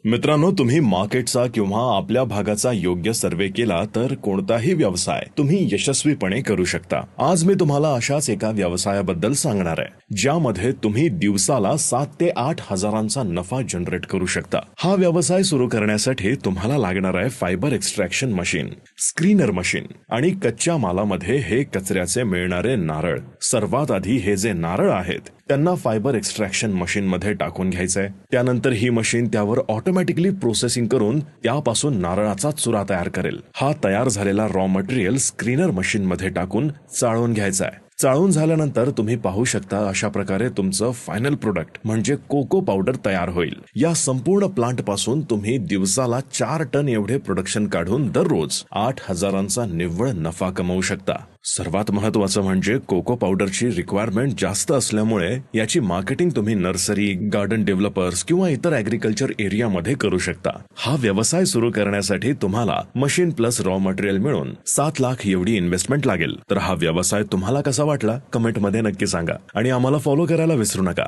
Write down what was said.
मित्रांनो, तुम्ही मार्केटचा किंवा आपल्या भागाचा योग्य सर्वे केला तर कोणताही व्यवसाय तुम्ही यशस्वीपणे करू शकता। आज मी तुम्हाला अशाच एका व्यवसायाबद्दल सांगणार आहे ज्यामध्ये तुम्ही दिवसाला 7 ते 8 हजारांचा नफा जनरेट करू शकता। हा व्यवसाय सुरू करण्यासाठी तुम्हाला लागणार आहे fibre extraction machine, screener machine आणि कच्च्या मालामध्ये हे कचऱ्याचे मिळणारे नारळ। सर्वात आधी हे जे नारळ आहेत त्यांना फायबर एक्स्ट्रॅक्शन मशीन मध्ये टाकून घ्यायचंय। त्यानंतर ही मशीन त्यावर ऑटोमॅटिकली प्रोसेसिंग करून त्यापासून नारळाचा चुरा तयार करेल। हा तयार झालेला रॉ मटेरियल स्क्रीनर मशीन मध्ये टाकून चाळून घ्यायचा आहे। चाळून झाल्यानंतर तुम्ही पाहू शकता अशा प्रकारे तुमचं फायनल प्रोडक्ट म्हणजे कोको पावडर तयार होईल। या संपूर्ण प्लांट पासून तुम्ही दिवसाला 4 टन एवढे प्रोडक्शन काढून दररोज 8 हजारांचा निव्वळ नफा कमवू शकता। सर्वात महत्त्वाचं म्हणजे कोको पावडरची रिक्वायरमेंट जास्त असल्यामुळे याची मार्केटिंग तुम्ही नर्सरी, गार्डन डेव्हलपर्स किंवा इतर ऍग्रीकल्चर एरियामध्ये करू शकता। हा व्यवसाय सुरू करण्यासाठी तुम्हाला मशीन प्लस रॉ मटेरियल मिळून 7 लाख एवढी इन्व्हेस्टमेंट लागेल। तर हा व्यवसाय तुम्हाला कसा वाटला कमेंट मध्ये नक्की सांगा आणि आम्हाला फॉलो करायला विसरू नका।